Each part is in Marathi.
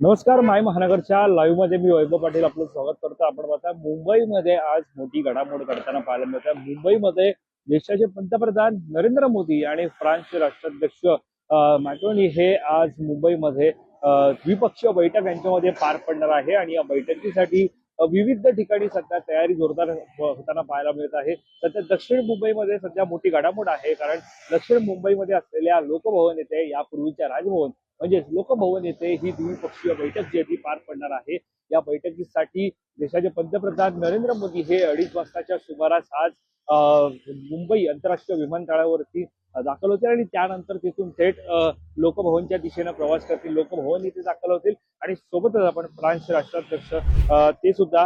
नमस्कार. माय महानगरच्या लाईव्ह मध्ये मी वैभव पाटील आपलं स्वागत करतो. आपण पाहता मुंबईमध्ये आज मोठी घडामोड घडताना पाहायला मिळते. मुंबईमध्ये देशाचे पंतप्रधान नरेंद्र मोदी आणि फ्रान्सचे राष्ट्राध्यक्ष मॅक्रोनी हे आज मुंबईमध्ये द्विपक्षीय बैठक यांच्यामध्ये पार पडणार आहे आणि या बैठकीसाठी विविध ठिकाणी सध्या तयारी जोरदार होताना पाहायला मिळत आहे. सध्या दक्षिण मुंबईमध्ये सध्या मोठी घडामोड आहे, कारण दक्षिण मुंबईमध्ये असलेल्या लोकभवन येथे यापूर्वीच्या राजभवन म्हणजेच लोकभवन येथे ही द्विपक्षीय बैठक जी आहे ती पार पडणार आहे. या बैठकीसाठी देशाचे पंतप्रधान नरेंद्र मोदी हे 2:30 वाजताच्या सुमारास आज मुंबई आंतरराष्ट्रीय विमानतळावरती दाखल होतील आणि त्यानंतर तिथून थेट लोकभवनच्या दिशेने प्रवास करतील. लोकभवन इथे दाखल होतील आणि सोबतच आपण फ्रान्सचे राष्ट्राध्यक्ष ते सुद्धा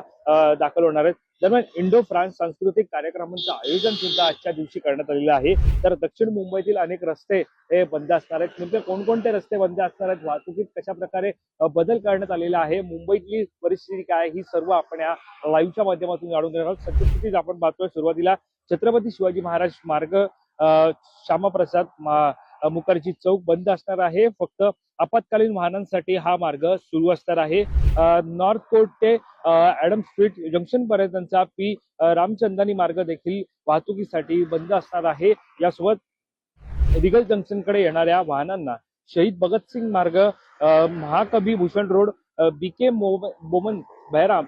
दाखल होणार आहेत. दरम्यान इंडो फ्रान्स सांस्कृतिक कार्यक्रमांचं आयोजन सुद्धा आजच्या दिवशी करण्यात आलेलं आहे. तर दक्षिण मुंबईतील अनेक रस्ते हे बंद असणार आहेत. नेमके कोणकोणते रस्ते बंद असणार आहेत, वाहतुकीत कशा प्रकारे बदल करण्यात आलेला आहे, मुंबईतली परिस्थिती काय, ही सर्व आपण या लाईव्हच्या माध्यमातून जाणून घेणार आहोत. सद्यस्थितीत आपण पाहतोय सुरुवातीला छत्रपती शिवाजी महाराज मार्ग श्यामाप्रसाद मुखर्जी चौक बंद असणार आहे. फक्त आपत्कालीन वाहनांसाठी हा मार्ग सुरू असणार आहे. नॉर्थ कोर्ट ते ऍडम स्ट्रीट जंक्शन पर्यंतचा पी रामचंदानी मार्ग देखील वाहतुकीसाठी बंद असणार आहे. यासोबत रिगल जंक्शन कडे येणाऱ्या वाहनांना शहीद भगतसिंग मार्ग, महाकवी भूषण रोड, बीके बोमन बहराम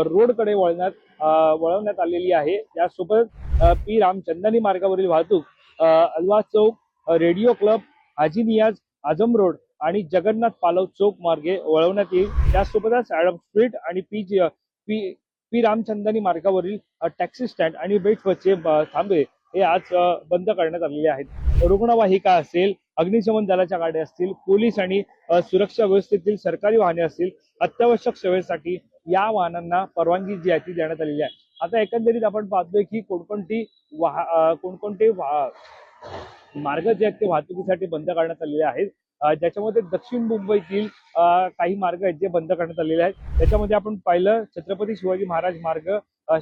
रोडकडे वळवण्यात आलेली आहे. यासोबत पी रामचंदानी मार्गावरील वाहतूक अलवा चौक, रेडिओ क्लब, हाजी नियाज आझम रोड आणि जगन्नाथ पालव चौक मार्गे वळवण्यात येईल. त्यासोबतच ऍडम स्ट्रीट आणि पी रामचंदानी मार्गावरील टॅक्सी स्टँड आणि बेट्सवरचे थांबे हे आज बंद करण्यात आलेले आहेत. रुग्णवाहिका असेल, अग्निशमन दलाच्या गाड्या असतील, पोलीस आणि सुरक्षा व्यवस्थेतील सरकारी वाहने असतील, अत्यावश्यक सेवेसाठी या वाहनांना परवानगी जी आहे ती देण्यात आलेली आहे. आता एकंदरीत आपण पाहतोय की कोणकोणते मार्ग जे आहेत ते वाहतुकीसाठी बंद करण्यात आलेले आहेत. ज्याच्यामध्ये दक्षिण मुंबईतील काही मार्ग आहेत जे बंद करण्यात आलेले आहेत. त्याच्यामध्ये आपण पाहिलं छत्रपती शिवाजी महाराज मार्ग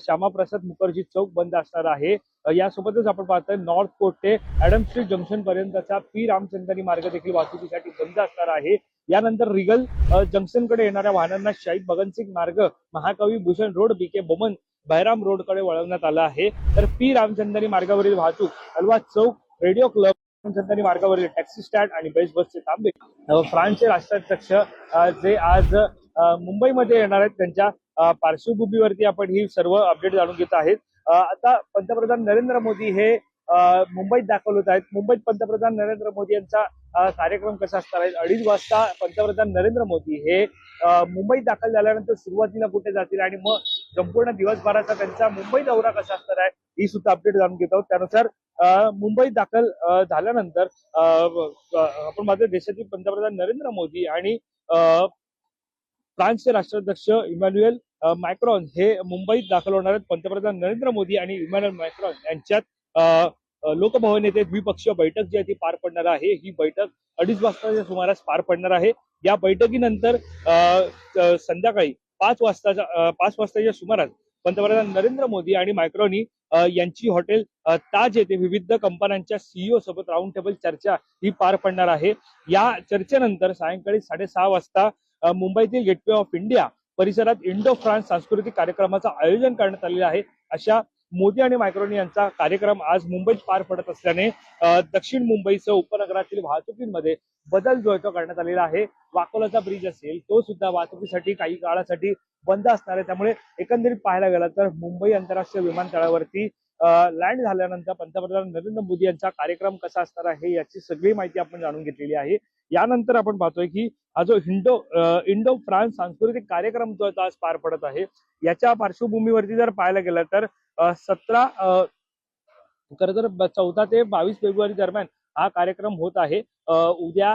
श्यामाप्रसाद मुखर्जी चौक बंद असणार आहे. यासोबतच आपण पाहतोय नॉर्थ कोर्ट ते ऍडम स्ट्रीट जंक्शन पर्यंतचा पी रामचंदानी मार्ग देखील वाहतुकीसाठी बंद असणार आहे. यानंतर रिगल जंक्शन कडे येणाऱ्या वाहनांना शहीद भगतसिंग मार्ग, महाकवी भूषण रोड, बीके बोमन बहराम रोडकडे वळवण्यात आलं आहे. तर पी रामचंदानी मार्गावरील वाहतूक अलवा चौक, रेडिओ क्लब, रामचंदानी मार्गावरील टॅक्सी स्टँड आणि बसचे थांबे फ्रान्सचे राष्ट्राध्यक्ष जे आज मुंबईमध्ये येणार आहेत त्यांच्या पार्श्वभूमीवरती आपण ही सर्व अपडेट जाणून घेत आहेत. आता पंतप्रधान नरेंद्र मोदी हे मुंबईत दाखल होत आहेत. मुंबईत पंतप्रधान नरेंद्र मोदी यांचा कार्यक्रम कसा असणार आहे, 2:30 वाजता पंतप्रधान नरेंद्र मोदी हे मुंबईत दाखल झाल्यानंतर सुरुवातीला कुठे जातील आणि मग संपूर्ण दिवसभराचा त्यांचा मुंबई दौरा कसा असणार आहे ही सुद्धा अपडेट जाणून घेत आहोत. त्यानुसार मुंबईत दाखल झाल्यानंतर आपण माझ्या देशातील पंतप्रधान नरेंद्र मोदी आणि फ्रान्सचे राष्ट्राध्यक्ष इमॅन्युएल मॅक्रॉन हे मुंबईत दाखल होणार आहेत. पंतप्रधान नरेंद्र मोदी आणि इमॅन्युएल मॅक्रॉन यांच्यात लोकभवन येथे द्विपक्षीय बैठक जी आहे ती पार पडणार आहे. ही बैठक 2:30 वाजताच्या सुमारास पार पडणार आहे. या बैठकीनंतर संध्याकाळी 5 वाजताच्या सुमारास पंतप्रधान नरेंद्र मोदी आणि मॅक्रॉनी यांची हॉटेल ताज येथे विविध कंपन्यांच्या सीईओ सोबत राऊंड टेबल चर्चा ही पार पडणार आहे. या चर्चेनंतर सायंकाळी 6:30 वाजता मुंबईतील गेटवे ऑफ इंडिया परिसरात इंडो फ्रान्स सांस्कृतिक कार्यक्रमाचं आयोजन करण्यात आलेलं आहे. अशा मोदी आणि मॅक्रोनी यांचा कार्यक्रम आज मुंबईत पार पडत असल्याने दक्षिण मुंबईसह उपनगरातील वाहतुकीमध्ये बदल जो तो करण्यात आलेला आहे. वाकोलाचा ब्रिज असेल तो सुद्धा वाहतुकीसाठी काही काळासाठी बंद असणार आहे. त्यामुळे एकंदरीत पाहायला गेलं तर मुंबई आंतरराष्ट्रीय विमानतळावरती लँड झाल्यानंतर पंतप्रधान नरेंद्र मोदी यांचा कार्यक्रम कसा असणार आहे याची सगळी माहिती आपण जाणून घेतलेली आहे. यानंतर आपण पाहतोय की हा जो इंडो फ्रान्स सांस्कृतिक कार्यक्रम जो आज पार पडत आहे याच्या पार्श्वभूमीवरती जर पाहायला गेलं तर 14 ते 22 फेब्रुवारी दरम्यान हा कार्यक्रम होत आहे. उद्या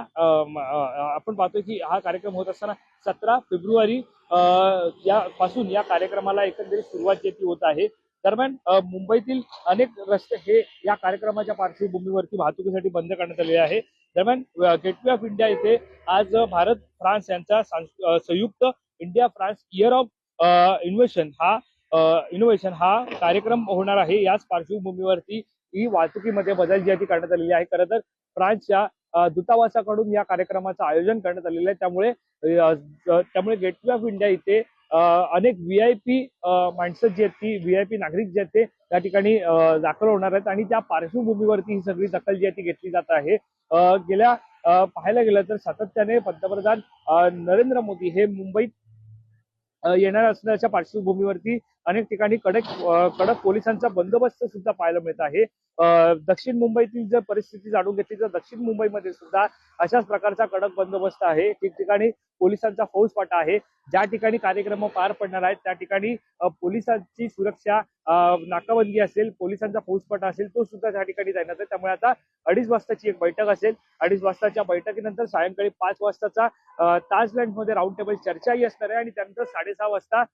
आपण पाहतोय की हा कार्यक्रम होत असताना 17 फेब्रुवारी पासून या कार्यक्रमाला एकंदरीत सुरुवात जी होत आहे. दरम्यान मुंबईतील अनेक रस्ते हे या कार्यक्रमाच्या पार्श्वभूमीवरती वाहतुकीसाठी बंद करण्यात आलेले आहे. दरम्यान गेटवे ऑफ इंडिया येथे आज भारत फ्रान्स यांचा संयुक्त India France year of innovation हा कार्यक्रम होणार आहे. याच पार्श्वभूमीवरती ही वाहतुकीमध्ये बदल जी आहे ती करण्यात आलेली आहे. खरं तर फ्रान्सच्या दूतावासाकडून या कार्यक्रमाचं आयोजन करण्यात आलेलं आहे. त्यामुळे गेटवे ऑफ इंडिया इथे अनेक व्हीआयपी माणसं जी आहेत ती व्हीआयपी नागरिक जे आहेत ते त्या ठिकाणी दाखल होणार आहेत आणि त्या पार्श्वभूमीवरती ही सगळी दखल जी आहे ती घेतली जात आहे. गेल्या पाहायला गेलं तर सातत्याने पंतप्रधान नरेंद्र मोदी हे मुंबईत येणार असण्याच्या पार्श्वभूमीवरती अनेक ठिकाणी कडक पोलिसांचा बंदोबस्त सुद्धा पाहायला मिळत आहे. दक्षिण मुंबईतील जर परिस्थिती जाणून घेतली तर दक्षिण मुंबईमध्ये सुद्धा अशाच प्रकारचा कडक बंदोबस्त आहे. ठिकठिकाणी पोलिसांचा फौजफाटा आहे. ज्या ठिकाणी कार्यक्रम पार पडणार आहेत त्या ठिकाणी पोलिसांची सुरक्षा, नाकाबंदी असेल, पोलिसांचा फौजफाटा असेल तो सुद्धा त्या ठिकाणी तैनात आहे. त्यामुळे आता 2:30 वाजताची एक बैठक असेल. 2:30 वाजताच्या बैठकीनंतर सायंकाळी 5 वाजताचा ताजलँडमध्ये राऊंड टेबल चर्चाही असणार आहे आणि त्यानंतर 6:30 वाजता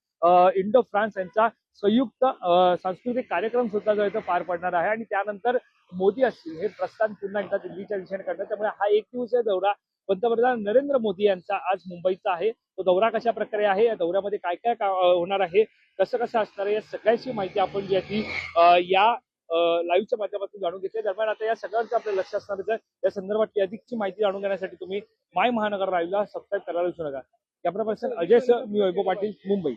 इंडो फ्रान्स यांचा संयुक्त सांस्कृतिक कार्यक्रम सुद्धा जो पार पडणार आहे आणि त्यानंतर मोदी असतील हे प्रस्थान पुन्हा एकदा दिल्लीच्या दिशेने करतात. त्यामुळे हा 1 दिवसीय दौरा पंतप्रधान नरेंद्र मोदी यांचा आज मुंबईचा आहे. तो दौरा कशा प्रकारे आहे, या दौऱ्यामध्ये काय काय होणार आहे, कसं कसं असणार आहे, या सगळ्याची माहिती आपण जी आहे ती या लाईव्हच्या माध्यमातून जाणून घेतली. दरम्यान आता या सगळ्यांचं आपलं लक्ष असणार आहे. या संदर्भातली अधिकची माहिती जाणून घेण्यासाठी तुम्ही माय महानगर लाईव्हला सबस्क्राईब करायला विसरू नका. कॅमेरा पर्सन अजय सर, मी वैभव पाटील, मुंबई.